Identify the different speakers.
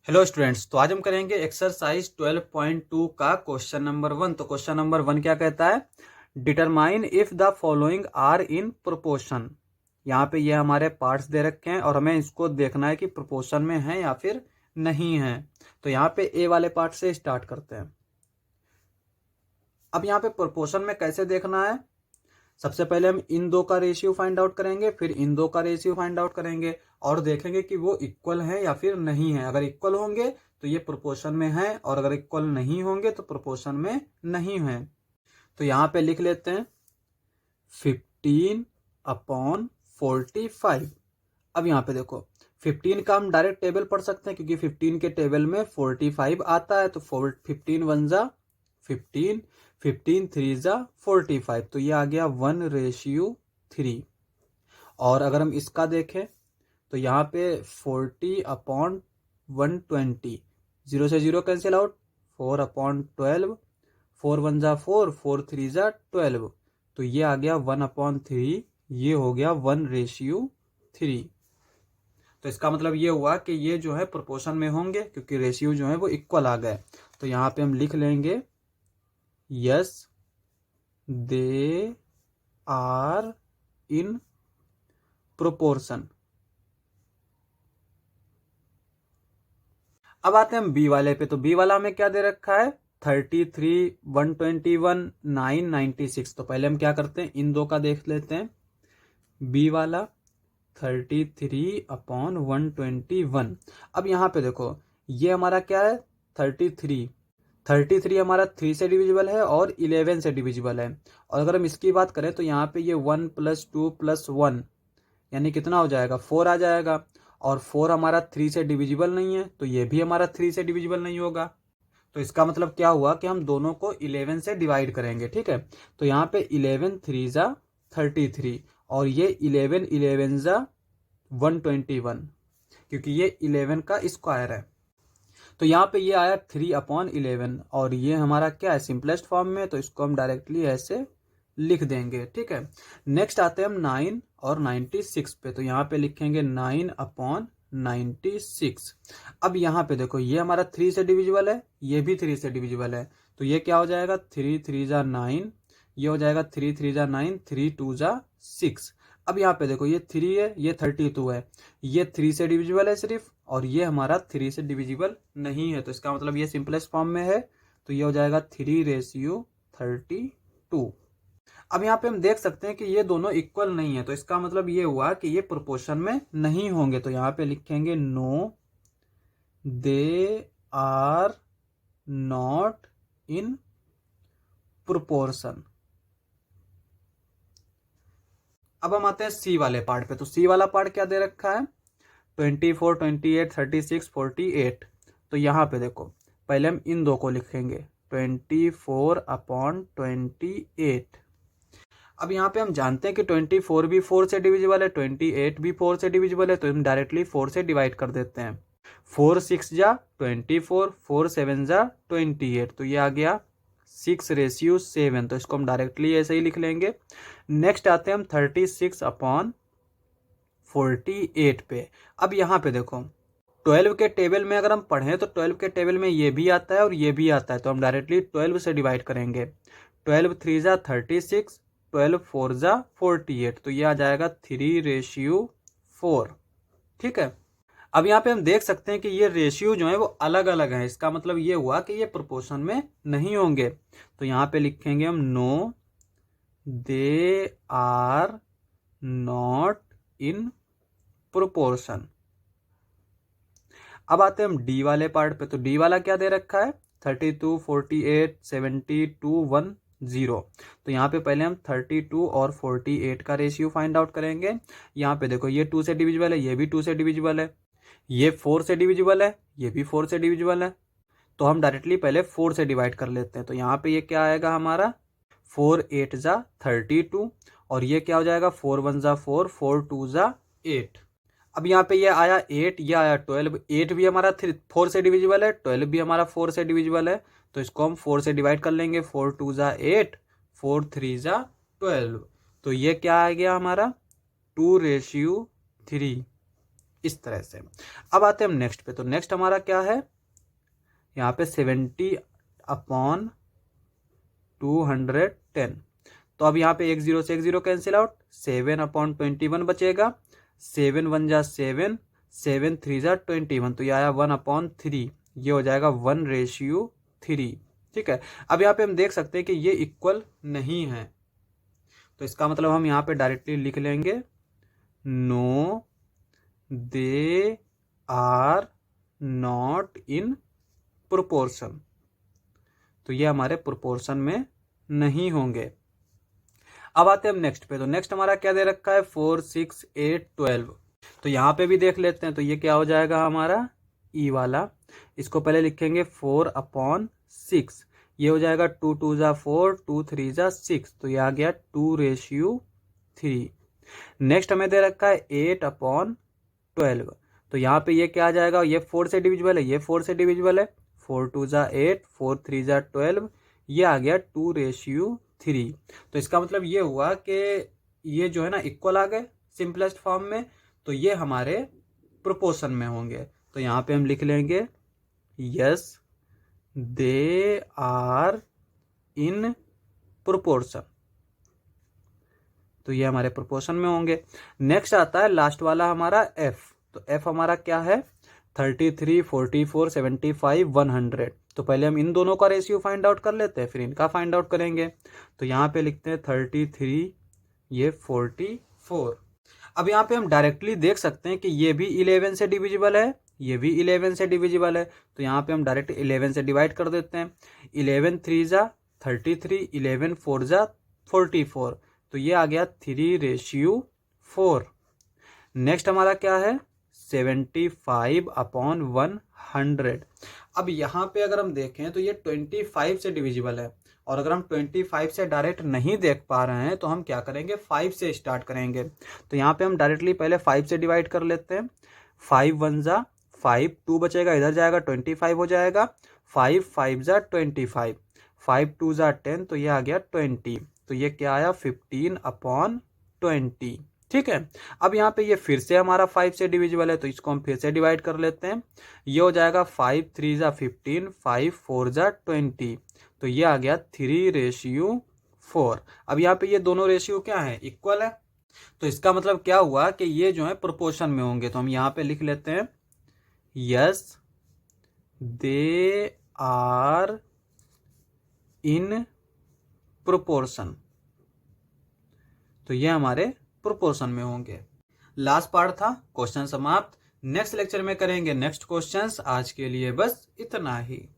Speaker 1: Hello students, तो आज हम करेंगे एक्सरसाइज 12.2 का क्वेश्चन नंबर 1। तो क्वेश्चन नंबर 1 क्या कहता है? Determine if the following are in proportion. यहाँ पे ये हमारे पार्ट्स दे रखे हैं और हमें इसको देखना है कि प्रोपोर्शन में है या फिर नहीं है। तो यहाँ पे ए वाले पार्ट से स्टार्ट करते हैं। अब यहाँ पे प्रोपोर्शन में कैसे देखना है? सबसे पहले हम इन दो का रेशियो फाइंड आउट करेंगे, फिर इन दो का रेशियो फाइंड आउट करेंगे और देखेंगे कि वो इक्वल है या फिर नहीं है। अगर इक्वल होंगे तो ये प्रोपोर्शन में है और अगर इक्वल नहीं होंगे तो प्रोपोर्शन में नहीं है। तो यहां पे लिख लेते हैं 15/45। अब यहाँ पे देखो 15 का हम डायरेक्ट टेबल पढ़ सकते हैं क्योंकि 15 के टेबल में 45 आता है। तो 15 1 जा 15, 15 3 जा 45, तो ये आ गया 1:3। और अगर हम इसका देखें तो यहाँ पे 40/120, 0 से 0 कैंसिल आउट, 4/12, 4 1 जा 4, 4 3 जा 12, तो ये आ गया 1/3। ये हो गया 1:3। तो इसका मतलब ये हुआ कि ये जो है प्रोपोर्शन में होंगे क्योंकि रेशियो जो है वो इक्वल आ गए। तो यहाँ पे हम लिख लेंगे yes they are in proportion. अब आते हैं हम बी वाले पे। तो बी वाला हमें क्या दे रखा है? 33, 121, 9, 96। तो पहले हम क्या करते हैं, इन दो का देख लेते हैं। बी वाला 33/121। अब यहाँ पे देखो ये हमारा क्या है? 33 हमारा 3 से डिविजिबल है और 11 से डिविजिबल है। और अगर हम इसकी बात करें तो यहाँ पे ये 1 + 2 + 1 यानी कितना हो जाएगा? 4 आ जाएगा। और 4 हमारा 3 से डिविजिबल नहीं है तो ये भी हमारा 3 से डिविजिबल नहीं होगा। तो इसका मतलब क्या हुआ कि हम दोनों को 11 से डिवाइड करेंगे। ठीक है, तो यहाँ पे 11 3 जा 33 और ये 11 11 जा 121 क्योंकि ये 11 का स्क्वायर है। तो यहाँ पे ये आया 3/11 और ये हमारा क्या है? सिंपलेस्ट फॉर्म में। तो इसको हम डायरेक्टली ऐसे लिख देंगे। ठीक है, नेक्स्ट आते हैं हम 9 और 96 पे। तो यहाँ पे लिखेंगे 9/96। अब यहाँ पे देखो ये हमारा 3 से डिविजिबल है, ये भी 3 से डिविजिबल है। तो ये क्या हो जाएगा? 3 3 जा 9, ये हो जाएगा 3 3 जा 9, 3 2 जा 6। अब यहाँ पे देखो ये 3 है, ये 32 है, ये 3 से डिविजिबल है सिर्फ और ये हमारा 3 से डिविजिबल नहीं है। तो इसका मतलब ये सिंपलेस्ट फॉर्म में है। तो ये हो जाएगा 3:32। अब यहाँ पे हम देख सकते हैं कि ये दोनों इक्वल नहीं है। तो इसका मतलब ये हुआ कि ये प्रोपोर्शन में नहीं होंगे। तो यहाँ पे लिखेंगे no they are not in proportion. अब हम आते हैं सी वाले पार्ट पे। तो सी वाला पार्ट क्या दे रखा है? 24, 28, 36, 48। तो यहाँ पे देखो पहले हम इन दो को लिखेंगे 24/28। अब यहाँ पे हम जानते हैं कि 24 भी 4 से डिविजिबल है, 28 भी 4 से डिविजिबल है। तो हम डायरेक्टली 4 से डिवाइड कर देते हैं। 4 6 जा 24, 4 7 जा 28, तो ये आ गया 6:7। तो इसको हम डायरेक्टली ऐसे ही लिख लेंगे। नेक्स्ट आते हैं हम 36/48 पे। अब यहाँ पे देखो 12 के टेबल में अगर हम पढ़ें तो 12 के टेबल में ये भी आता है और ये भी आता है। तो हम डायरेक्टली 12 से डिवाइड करेंगे। 12 3 जा 36, 12 4 जा 48, तो ये आ जाएगा 3:4। ठीक है, अब यहाँ पे हम देख सकते हैं कि ये रेशियो जो है वो अलग अलग है। इसका मतलब ये हुआ कि ये प्रोपोर्शन में नहीं होंगे। तो यहाँ पे लिखेंगे हम no they are not in proportion. अब आते हैं हम डी वाले पार्ट पे। तो डी वाला क्या दे रखा है? 32, 48, 72, 10। तो यहाँ पे पहले हम 32 और 48 का रेशियो फाइंड आउट करेंगे। यहाँ पे देखो ये 2 से डिविजिबल है, ये भी 2 से डिविजिबल है, ये 4 से डिविजिबल है, ये भी 4 से डिविजिबल है। तो हम डायरेक्टली पहले 4 से डिवाइड कर लेते हैं। तो यहाँ पे ये क्या आएगा हमारा? 4 8 जा 32 और ये क्या हो जाएगा? 4 1 जा 4, 4 2 जा 8। अब यहाँ पे ये आया 8, ये आया 12। 8 भी हमारा 4 से डिविजिबल है, 12 भी हमारा 4 से डिविजिबल है। तो इसको हम 4 से डिवाइड कर लेंगे। 4 2 जा 8, 4 3 जा 12। तो ये क्या आ गया हमारा? 2:3। इस तरह से। अब आते हैं हम नेक्स्ट पे। तो नेक्स्ट हमारा क्या है, यहाँ पे 70/210। तो अब यहाँ पे एक जीरो से एक जीरो कैंसिल आउट, 7/21 बचेगा। 7 1 जा 7, 7 3 जा 21, तो ये आया 1/3। ये हो जाएगा 1:3। ठीक है। अब यहाँ पे हम देख सकते हैं कि ये इक्वल नहीं है, तो इसका मतलब हम यहाँ पे डायरेक्टली लिख लेंगे no they are not in proportion. तो ये हमारे प्रोपोर्शन में नहीं होंगे। अब आते हैं हम नेक्स्ट पे। तो नेक्स्ट हमारा क्या दे रखा है, 4 6 8 12। तो यहाँ पे भी देख लेते हैं। तो ये क्या हो जाएगा हमारा ई वाला, इसको पहले लिखेंगे 4/6। ये हो जाएगा 2 2 जा 4, 2 3 जा 6, तो ये आ गया 2:3। नेक्स्ट हमें दे रखा है 8/12। तो यहाँ पे ये क्या आ जाएगा, ये 4 से डिविजिबल है, ये 4 से डिविजिबल है। 4 2 जा 8, 4 3 जा 12, ये आ गया 2:3। तो इसका मतलब ये हुआ कि ये जो है ना इक्वल आ गए सिंपलेस्ट फॉर्म में, तो ये हमारे प्रोपोर्शन में होंगे। तो यहाँ पे हम लिख लेंगे yes they are in proportion. तो ये हमारे प्रोपोर्शन में होंगे। नेक्स्ट आता है लास्ट वाला हमारा एफ। तो एफ हमारा क्या है, 33 44 75 100। तो पहले हम इन दोनों का रेशियो फाइंड आउट कर लेते हैं, फिर इनका फाइंड आउट करेंगे। तो यहाँ पे लिखते हैं 33, ये 44। अब यहाँ पे हम डायरेक्टली देख सकते हैं कि ये भी 11 से डिविजिबल है, ये भी 11 से डिविजिबल है। तो यहाँ पे हम डायरेक्ट 11 से डिवाइड कर देते हैं। 11 3 जा 33, 11 4 जा 44, तो ये आ गया 3:4। नेक्स्ट हमारा क्या है, 75/100। अब यहाँ पे अगर हम देखें तो ये 25 से डिविजिबल है, और अगर हम 25 से डायरेक्ट नहीं देख पा रहे हैं तो हम क्या करेंगे, 5 से स्टार्ट करेंगे। तो यहाँ पे हम डायरेक्टली पहले 5 से डिवाइड कर लेते हैं। 5 1 जा 5, 2 बचेगा, इधर जाएगा 25 हो जाएगा। 5 5 जा 25, 5 2 जा 10, तो ये आ गया 20। तो ये क्या आया, 15/20। ठीक है। अब यहाँ पे ये फिर से हमारा 5 से डिविजिबल है, तो इसको हम फिर से डिवाइड कर लेते हैं। ये हो जाएगा 5 3 जा 15, 5 4 जा 20, तो ये आ गया 3:4। अब यहाँ पे ये दोनों रेशियो क्या है, इक्वल है। तो इसका मतलब क्या हुआ कि ये जो है प्रोपोर्शन में होंगे। तो हम यहाँ पे लिख लेते हैं yes they are in proportion. तो ये हमारे प्रोपोर्शन में होंगे। लास्ट पार्ट था, क्वेश्चन समाप्त। नेक्स्ट लेक्चर में करेंगे नेक्स्ट क्वेश्चंस। आज के लिए बस इतना ही।